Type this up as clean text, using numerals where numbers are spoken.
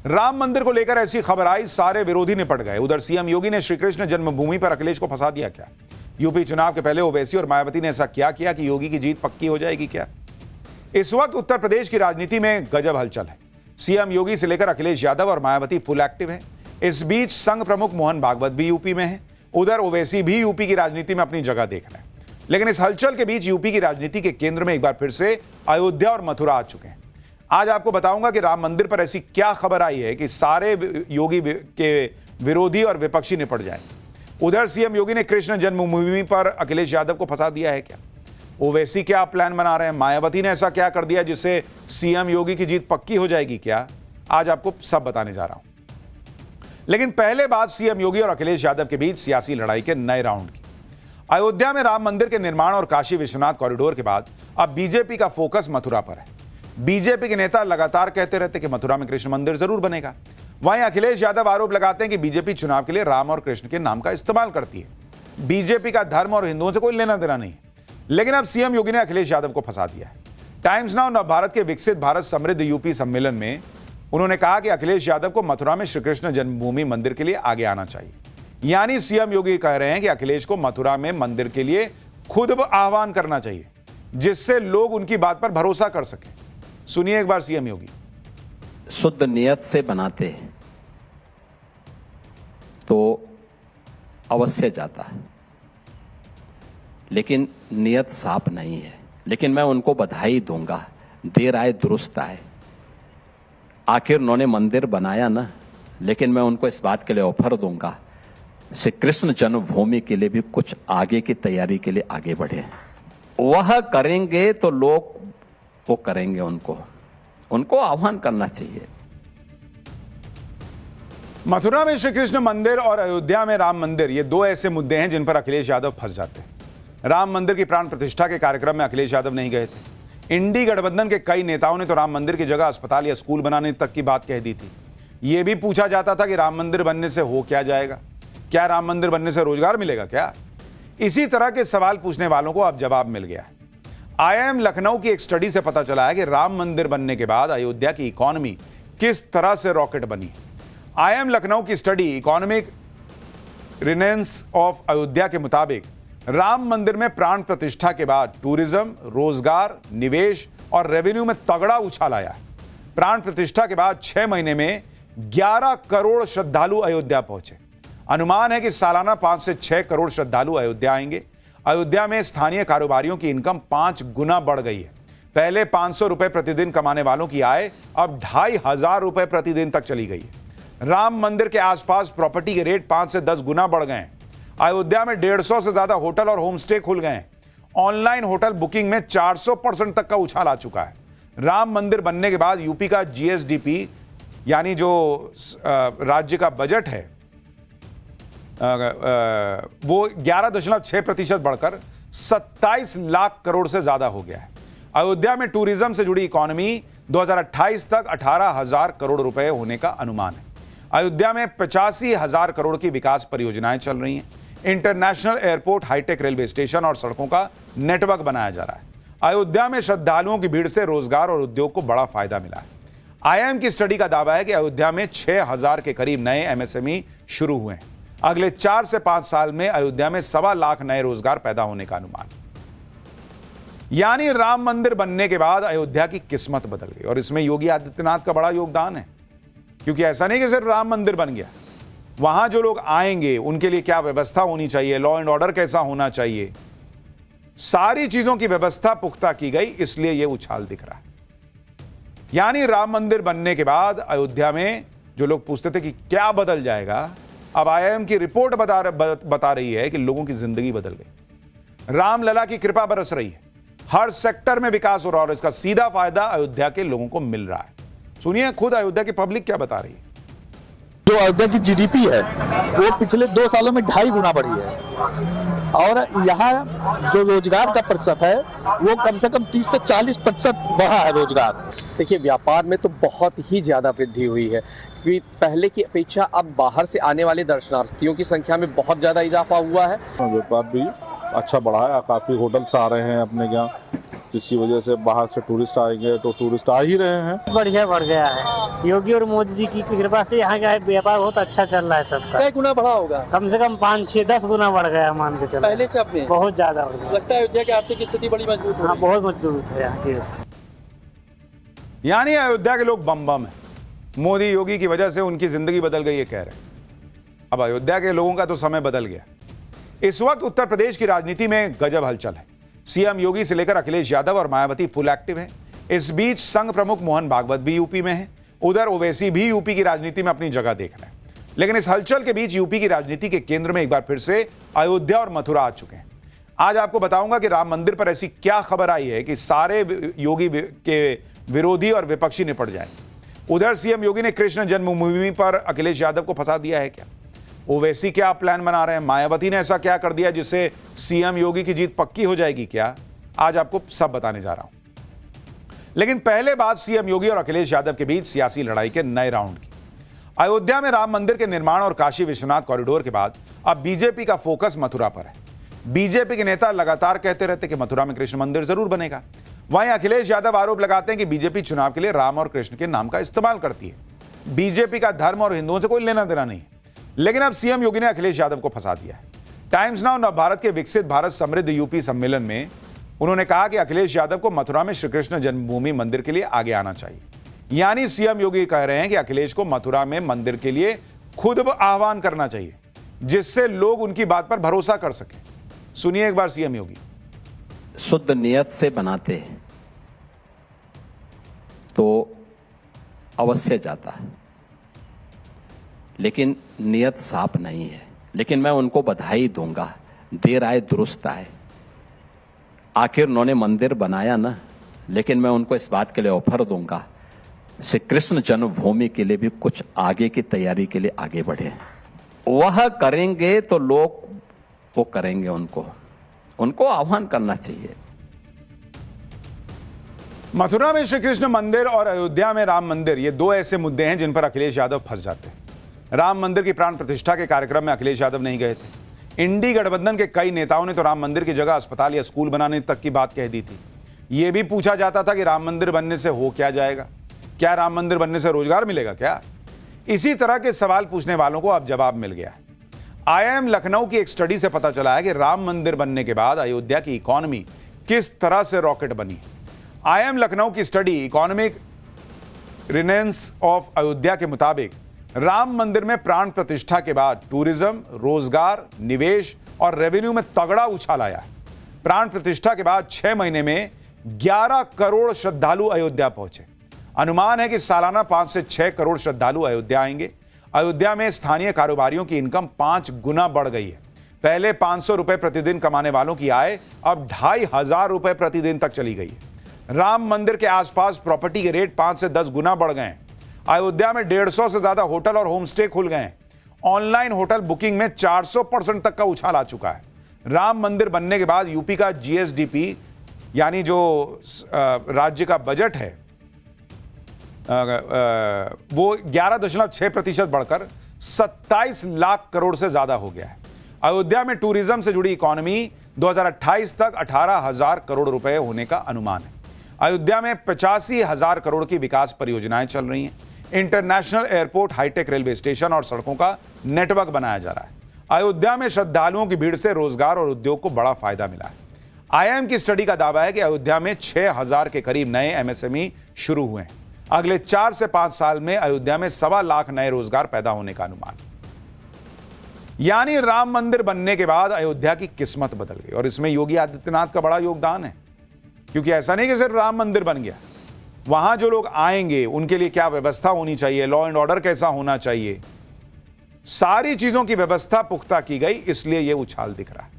राम मंदिर को लेकर ऐसी खबर आई, सारे विरोधी निपट गए। उधर सीएम योगी ने श्री कृष्ण जन्मभूमि पर अखिलेश को फंसा दिया क्या? यूपी चुनाव के पहले ओवैसी और मायावती ने ऐसा क्या किया कि योगी की जीत पक्की हो जाएगी क्या? इस वक्त उत्तर प्रदेश की राजनीति में गजब हलचल है। सीएम योगी से लेकर अखिलेश यादव और मायावती फुल एक्टिव हैं। इस बीच संघ प्रमुख मोहन भागवत भी यूपी में है। उधर ओवैसी भी यूपी की राजनीति में अपनी जगह देख रहे हैं। लेकिन इस हलचल के बीच यूपी की राजनीति के केंद्र में एक बार फिर से अयोध्या और मथुरा आ चुके हैं। आज आपको बताऊंगा कि राम मंदिर पर ऐसी क्या खबर आई है कि सारे योगी के विरोधी और विपक्षी निपट जाएंगे। उधर सीएम योगी ने कृष्ण जन्मभूमि पर अखिलेश यादव को फंसा दिया है क्या? ओवैसी क्या प्लान बना रहे हैं? मायावती ने ऐसा क्या कर दिया जिससे सीएम योगी की जीत पक्की हो जाएगी क्या? आज आपको सब बताने जा रहा हूं। लेकिन पहले बात सीएम योगी और अखिलेश यादव के बीच सियासी लड़ाई के नए राउंड की। अयोध्या में राम मंदिर के निर्माण और काशी विश्वनाथ कॉरिडोर के बाद अब बीजेपी का फोकस मथुरा पर है। बीजेपी के नेता लगातार कहते रहते कि मथुरा में कृष्ण मंदिर जरूर बनेगा। वहीं अखिलेश यादव आरोप लगाते हैं कि बीजेपी चुनाव के लिए राम और कृष्ण के नाम का इस्तेमाल करती है। बीजेपी का धर्म और हिंदुओं से कोई लेना देना नहीं है। लेकिन अब सीएम योगी ने अखिलेश यादव को फंसा दिया है। टाइम्स नाउ नव भारत के विकसित भारत समृद्ध यूपी सम्मेलन में उन्होंने कहा कि अखिलेश यादव को मथुरा में श्री कृष्ण जन्मभूमि मंदिर के लिए आगे आना चाहिए। यानी सीएम योगी कह रहे हैं कि अखिलेश को मथुरा में मंदिर के लिए खुद आह्वान करना चाहिए, जिससे लोग उनकी बात पर भरोसा कर सके। सुनिए एक बार सीएम योगी। शुद्ध नियत से बनाते हैं तो अवश्य जाता है, लेकिन नियत साफ नहीं है। लेकिन मैं उनको बधाई दूंगा, देर आए दुरुस्त आए। आखिर उन्होंने मंदिर बनाया ना, लेकिन मैं उनको इस बात के लिए ऑफर दूंगा, श्री कृष्ण जन्मभूमि के लिए भी कुछ आगे की तैयारी के लिए आगे बढ़े। वह करेंगे तो लोग वो करेंगे, उनको आह्वान करना चाहिए। मथुरा में श्री कृष्ण मंदिर और अयोध्या में राम मंदिर, ये दो ऐसे मुद्दे हैं जिन पर अखिलेश यादव फंस जाते हैं। राम मंदिर की प्राण प्रतिष्ठा के कार्यक्रम में अखिलेश यादव नहीं गए थे। इंडी गठबंधन के कई नेताओं ने तो राम मंदिर की जगह अस्पताल या स्कूल बनाने तक की बात कह दी थी। यह भी पूछा जाता था कि राम मंदिर बनने से हो क्या जाएगा? क्या राम मंदिर बनने से रोजगार मिलेगा क्या? इसी तरह के सवाल पूछने वालों को अब जवाब मिल गया है। आईआईएम लखनऊ की एक स्टडी से पता चला है कि राम मंदिर बनने के बाद अयोध्या की इकोनॉमी किस तरह से रॉकेट बनी। आईआईएम लखनऊ की स्टडी इकोनॉमिक रिनेंस ऑफ अयोध्या के मुताबिक राम मंदिर में प्राण प्रतिष्ठा के बाद टूरिज्म, रोजगार, निवेश और रेवेन्यू में तगड़ा उछाल आया है। प्राण प्रतिष्ठा के बाद 6 महीने में 11 करोड़ श्रद्धालु अयोध्या पहुंचे। अनुमान है कि सालाना 5 से 6 करोड़ श्रद्धालु अयोध्या आएंगे। अयोध्या में स्थानीय कारोबारियों की इनकम 5 गुना बढ़ गई है। पहले 500 रुपए प्रतिदिन कमाने वालों की आय अब 2500 रुपए प्रतिदिन तक चली गई है। राम मंदिर के आसपास प्रॉपर्टी के रेट 5 से 10 गुना बढ़ गए हैं। अयोध्या में 150 से ज्यादा होटल और होम स्टे खुल गए हैं। ऑनलाइन होटल बुकिंग में 400% तक का उछाल आ चुका है। राम मंदिर बनने के बाद यूपी का जीएसडीपी यानी जो राज्य का बजट है वो 11.6% बढ़कर 27 लाख करोड़ से ज्यादा हो गया है। अयोध्या में टूरिज्म से जुड़ी इकोनॉमी 2028 तक 18,000 करोड़ रुपए होने का अनुमान है। अयोध्या में 85,000 करोड़ की विकास परियोजनाएं चल रही हैं। International airport, hi tech railway station और सड़कों का नेटवर्क बनाया जा रहा है। अयोध्या में श्रद्धालुओं की भीड़ से रोजगार और उद्योग को बड़ा फायदा मिला है। आईआईएम की स्टडी का दावा है कि अयोध्या में 6,000 के करीब नए एमएसएमई शुरू हुए हैं। अगले 4 से 5 साल में अयोध्या में 1.25 लाख नए रोजगार पैदा होने का अनुमान। यानी राम मंदिर बनने के बाद अयोध्या की किस्मत बदल गई और इसमें योगी आदित्यनाथ का बड़ा योगदान है। क्योंकि ऐसा नहीं कि सिर्फ राम मंदिर बन गया, वहां जो लोग आएंगे उनके लिए क्या व्यवस्था होनी चाहिए, लॉ एंड ऑर्डर कैसा होना चाहिए, सारी चीजों की व्यवस्था पुख्ता की गई, इसलिए यह उछाल दिख रहा है। यानी राम मंदिर बनने के बाद अयोध्या में जो लोग पूछते थे कि क्या बदल जाएगा, अब आईआईएम की रिपोर्ट बता रही है कि लोगों की जिंदगी बदल गई। रामलला की कृपा बरस रही है। हर सेक्टर में विकास हो रहा है और इसका सीधा फायदा अयोध्या के लोगों को मिल रहा है। सुनिए खुद अयोध्या की पब्लिक क्या बता रही है। जो अयोध्या की जीडीपी है वो पिछले 2 सालों में 2.5 गुना बढ़ी है और यहाँ जो रोजगार का प्रतिशत है वो कम से कम 30 से 40% बढ़ा है रोजगार। देखिए, व्यापार में तो बहुत ही ज़्यादा वृद्धि हुई है क्योंकि पहले की अपेक्षा अब बाहर से आने वाले दर्शनार्थियों की संख्या में बहुत ज़्यादा इजाफा हुआ है। व्यापार भी अच्छा बढ़ा है, काफ़ी होटल्स आ रहे हैं अपने यहाँ जिसकी वजह से बाहर से टूरिस्ट आएंगे, तो टूरिस्ट आ ही रहे हैं। बढ़िया बढ़ गया है। योगी और मोदी जी की कृपा से यहाँ का व्यापार बहुत अच्छा चल रहा है सबका। कई गुना बढ़ा होगा? कम से कम 5, 6, 10 गुना बढ़ गया, मान के चलो। पहले से अब में बहुत ज्यादा बढ़ गया। लगता है अयोध्या की आर्थिक स्थिति बड़ी मजबूत है। हाँ, बहुत मजबूत है यहाँ की। यानी अयोध्या के लोग बम बम है, मोदी योगी की वजह से उनकी जिंदगी बदल गई, ये कह रहे हैं। अब अयोध्या के लोगों का तो समय बदल गया। इस वक्त उत्तर प्रदेश की राजनीति में गजब हलचल है। सीएम योगी से लेकर अखिलेश यादव और मायावती फुल एक्टिव हैं। इस बीच संघ प्रमुख मोहन भागवत भी यूपी में हैं। उधर ओवैसी भी यूपी की राजनीति में अपनी जगह देख रहे हैं। लेकिन इस हलचल के बीच यूपी की राजनीति के केंद्र में एक बार फिर से अयोध्या और मथुरा आ चुके हैं। आज आपको बताऊंगा कि राम मंदिर पर ऐसी क्या खबर आई है कि सारे योगी के विरोधी और विपक्षी निपट जाएंगे। उधर सीएम योगी ने कृष्ण जन्मभूमि पर अखिलेश यादव को फंसा दिया है क्या? ओवैसी क्या प्लान बना रहे हैं? मायावती ने ऐसा क्या कर दिया जिससे सीएम योगी की जीत पक्की हो जाएगी क्या? आज आपको सब बताने जा रहा हूं। लेकिन पहले बात सीएम योगी और अखिलेश यादव के बीच सियासी लड़ाई के नए राउंड की। अयोध्या में राम मंदिर के निर्माण और काशी विश्वनाथ कॉरिडोर के बाद अब बीजेपी का फोकस मथुरा पर है। बीजेपी के नेता लगातार कहते रहते कि मथुरा में कृष्ण मंदिर जरूर बनेगा। वहीं अखिलेश यादव आरोप लगाते हैं कि बीजेपी चुनाव के लिए राम और कृष्ण के नाम का इस्तेमाल करती है। बीजेपी का धर्म और हिंदुओं से कोई लेना देना नहीं है। लेकिन अब सीएम योगी ने अखिलेश यादव को फंसा दिया है। टाइम्स नाउ नवभारत के विकसित भारत समृद्ध यूपी सम्मेलन में उन्होंने कहा कि अखिलेश यादव को मथुरा में श्री कृष्ण जन्मभूमि मंदिर के लिए आगे आना चाहिए। यानी सीएम योगी कह रहे हैं कि अखिलेश को मथुरा में मंदिर के लिए खुद आह्वान करना चाहिए, जिससे लोग उनकी बात पर भरोसा कर सके। सुनिए एक बार सीएम योगी। शुद्ध नियत से बनाते हैं तो अवश्य जाता है, लेकिन नियत साफ नहीं है। लेकिन मैं उनको बधाई दूंगा, देर आए दुरुस्त आए। आखिर उन्होंने मंदिर बनाया ना, लेकिन मैं उनको इस बात के लिए ऑफर दूंगा, श्री कृष्ण जन्मभूमि के लिए भी कुछ आगे की तैयारी के लिए आगे बढ़े। वह करेंगे तो लोग वो करेंगे, उनको आह्वान करना चाहिए। मथुरा में श्री कृष्ण मंदिर और अयोध्या में राम मंदिर, ये दो ऐसे मुद्दे हैं जिन पर अखिलेश यादव फंस जाते हैं। राम मंदिर की प्राण प्रतिष्ठा के कार्यक्रम में अखिलेश यादव नहीं गए थे। इंडी गठबंधन के कई नेताओं ने तो राम मंदिर की जगह अस्पताल या स्कूल बनाने तक की बात कह दी थी। यह भी पूछा जाता था कि राम मंदिर बनने से हो क्या जाएगा? क्या राम मंदिर बनने से रोजगार मिलेगा क्या? इसी तरह के सवाल पूछने वालों को अब जवाब मिल गया। IIM लखनऊ की एक स्टडी से पता चला है कि राम मंदिर बनने के बाद अयोध्या की इकोनॉमी किस तरह से रॉकेट बनी। IIM लखनऊ की स्टडी इकोनॉमिक रिनेंस ऑफ अयोध्या के मुताबिक राम मंदिर में प्राण प्रतिष्ठा के बाद टूरिज्म, रोजगार, निवेश और रेवेन्यू में तगड़ा उछाल आया। प्राण प्रतिष्ठा के बाद 6 महीने में 11 करोड़ श्रद्धालु अयोध्या पहुंचे। अनुमान है कि सालाना 5 से 6 करोड़ श्रद्धालु अयोध्या आएंगे। अयोध्या में स्थानीय कारोबारियों की इनकम 5 गुना बढ़ गई है। पहले 500 रुपए प्रतिदिन कमाने वालों की आय अब 2,500 रुपए प्रतिदिन तक चली गई है। राम मंदिर के आसपास प्रॉपर्टी के रेट 5 से 10 गुना बढ़ गए हैं। अयोध्या में 150 से ज्यादा होटल और होम स्टे खुल गए हैं। ऑनलाइन होटल बुकिंग में 400% तक का उछाल आ चुका है। राम मंदिर बनने के बाद यूपी का GSDP यानी जो राज्य का बजट है वो 11.6% बढ़कर 27 लाख करोड़ से ज्यादा हो गया है। अयोध्या में टूरिज्म से जुड़ी इकोनॉमी 2028 तक 18,000 करोड़ रुपए होने का अनुमान है। अयोध्या में 85,000 करोड़ की विकास परियोजनाएं चल रही हैं। International airport, hi tech railway station और सड़कों का नेटवर्क बनाया जा रहा है। अयोध्या में श्रद्धालुओं की भीड़ से रोजगार और उद्योग को बड़ा फायदा मिला है। IIM की स्टडी का दावा है कि अयोध्या में 6,000 के करीब नए MSME शुरू हुए हैं। अगले 4 से 5 साल में अयोध्या में 1.25 लाख नए रोजगार पैदा होने का अनुमान। यानी राम मंदिर बनने के बाद अयोध्या की किस्मत बदल गई और इसमें योगी आदित्यनाथ का बड़ा योगदान है, क्योंकि ऐसा नहीं कि सिर्फ राम मंदिर बन गया, वहां जो लोग आएंगे उनके लिए क्या व्यवस्था होनी चाहिए, लॉ एंड ऑर्डर कैसा होना चाहिए, सारी चीजों की व्यवस्था पुख्ता की गई, इसलिए यह उछाल दिख रहा है।